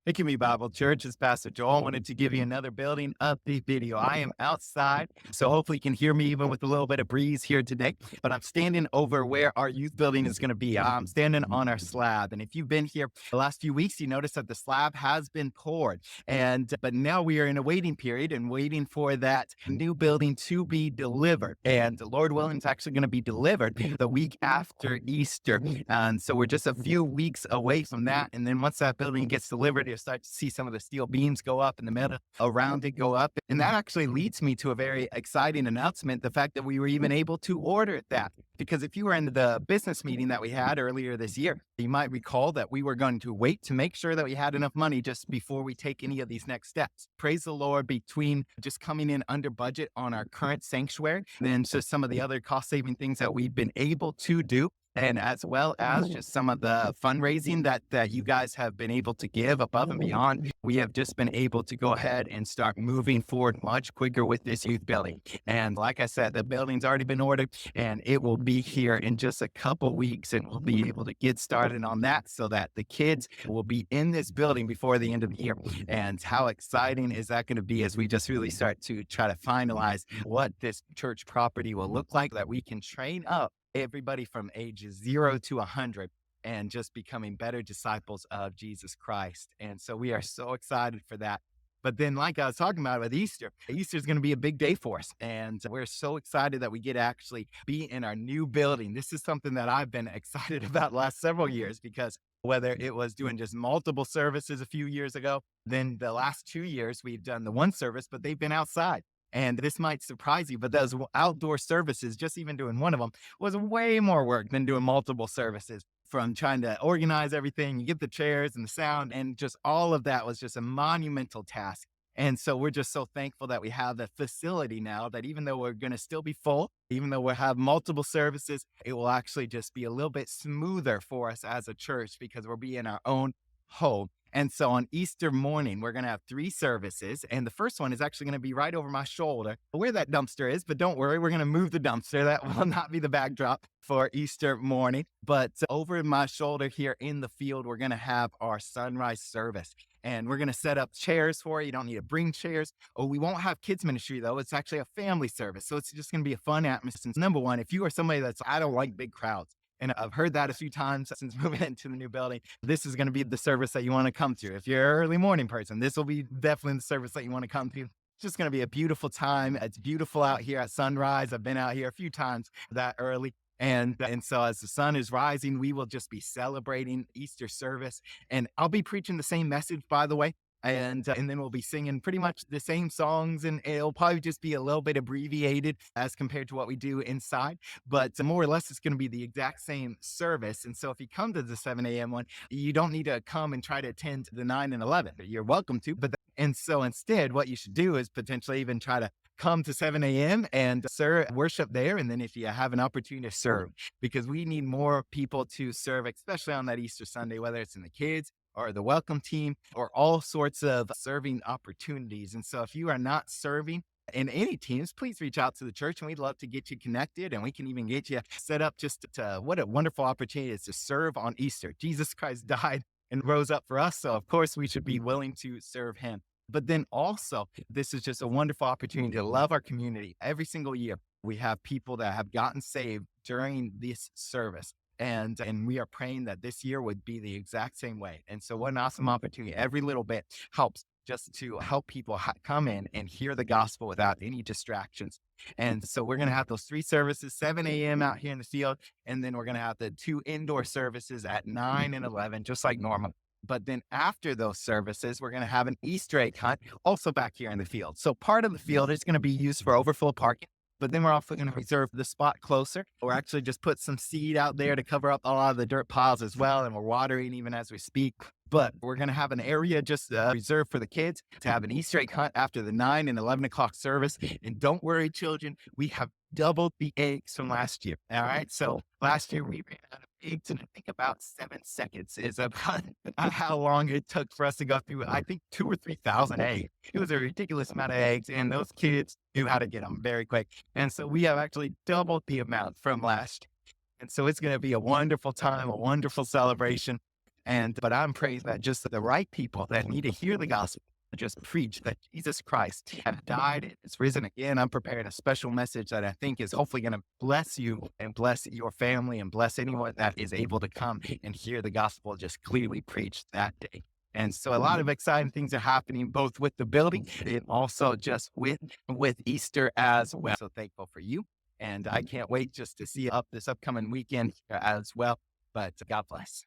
Hey, Community Bible Church, it's Pastor Joel. I wanted to give you another building update video. I am outside, so hopefully you can hear me even with a little bit of breeze here today. But I'm standing over where our youth building is going to be. I'm standing on our slab. And if you've been here the last few weeks, you notice that the slab has been poured. But now we are in a waiting period and waiting for that new building to be delivered. And the Lord willing, it's actually going to be delivered the week after Easter. And so we're just a few weeks away from that. And then once that building gets delivered, you'll start to see some of the steel beams go up and the metal around it go up. And that actually leads me to a very exciting announcement, the fact that we were even able to order that. Because if you were in the business meeting that we had earlier this year, you might recall that we were going to wait to make sure that we had enough money just before we take any of these next steps. Praise the Lord, between just coming in under budget on our current sanctuary, then just some of the other cost saving things that we've been able to do, and as well as just some of the fundraising that you guys have been able to give above and beyond, we have just been able to go ahead and start moving forward much quicker with this youth building. And like I said, the building's already been ordered and it will be here in just a couple weeks, and we'll be able to get started on that so that the kids will be in this building before the end of the year. And how exciting is that going to be as we just really start to try to finalize what this church property will look like, that we can train up everybody from ages 0 to 100 and just becoming better disciples of Jesus Christ. And so we are so excited for that. But then, like I was talking about with Easter, Easter is going to be a big day for us. And we're so excited that we get to actually be in our new building. This is something that I've been excited about the last several years, because whether it was doing just multiple services a few years ago, then the last 2 years we've done the one service, but they've been outside. And this might surprise you, but those outdoor services, just even doing one of them, was way more work than doing multiple services. From trying to organize everything, you get the chairs and the sound, and just all of that was just a monumental task. And so we're just so thankful that we have the facility now, that even though we're going to still be full, even though we'll have multiple services, it will actually just be a little bit smoother for us as a church because we'll be in our own home. And so on Easter morning, we're going to have 3 services. And the first one is actually going to be right over my shoulder where that dumpster is. But don't worry, we're going to move the dumpster. That will not be the backdrop for Easter morning. But over my shoulder here in the field, we're going to have our sunrise service. And we're going to set up chairs for it. You don't need to bring chairs. Oh, we won't have kids ministry, though. It's actually a family service. So it's just going to be a fun atmosphere. Number one, if you are somebody I don't like big crowds, and I've heard that a few times since moving into the new building, this is going to be the service that you want to come to. If you're an early morning person, this will be definitely the service that you want to come to. It's just going to be a beautiful time. It's beautiful out here at sunrise. I've been out here a few times that early. And so as the sun is rising, we will just be celebrating Easter service. And I'll be preaching the same message, by the way. And then we'll be singing pretty much the same songs, and it'll probably just be a little bit abbreviated as compared to what we do inside. But more or less, it's going to be the exact same service. And so if you come to the 7 a.m. one, you don't need to come and try to attend the 9 and 11. You're welcome to. And so instead, what you should do is potentially even try to come to 7 a.m. and worship there. And then if you have an opportunity to serve, because we need more people to serve, especially on that Easter Sunday, whether it's in the kids or the welcome team or all sorts of serving opportunities. And so if you are not serving in any teams, please reach out to the church and we'd love to get you connected, and we can even get you set up just to what a wonderful opportunity it is to serve on Easter. Jesus Christ died and rose up for us. So of course we should be willing to serve him. But then also, this is just a wonderful opportunity to love our community. Every single year, we have people that have gotten saved during this service. And we are praying that this year would be the exact same way. And so what an awesome opportunity. Every little bit helps just to help people come in and hear the gospel without any distractions. And so we're going to have those 3 services, 7 a.m. out here in the field. And then we're going to have the 2 indoor services at 9 and 11, just like normal. But then after those services, we're going to have an Easter egg hunt also back here in the field. So part of the field is going to be used for overflow parking. But then we're also going to reserve the spot closer. We're actually just put some seed out there to cover up a lot of the dirt piles as well. And we're watering even as we speak. But we're going to have an area just reserved for the kids to have an Easter egg hunt after the 9 and 11 o'clock service. And don't worry, children, we have doubled the eggs from last year. All right. So last year we ran out of eggs in I think about 7 seconds is about how long it took for us to go through, I think 2 or 3 thousand eggs. It was a ridiculous amount of eggs, and those kids knew how to get them very quick. And so we have actually doubled the amount from last year. And so it's going to be a wonderful time, a wonderful celebration. But I'm praying that just the right people that need to hear the gospel just preach that Jesus Christ had died and is risen again. I'm preparing a special message that I think is hopefully going to bless you and bless your family and bless anyone that is able to come and hear the gospel just clearly preached that day. And so a lot of exciting things are happening both with the building and also just with Easter as well. So thankful for you. And I can't wait just to see you up this upcoming weekend as well. But God bless.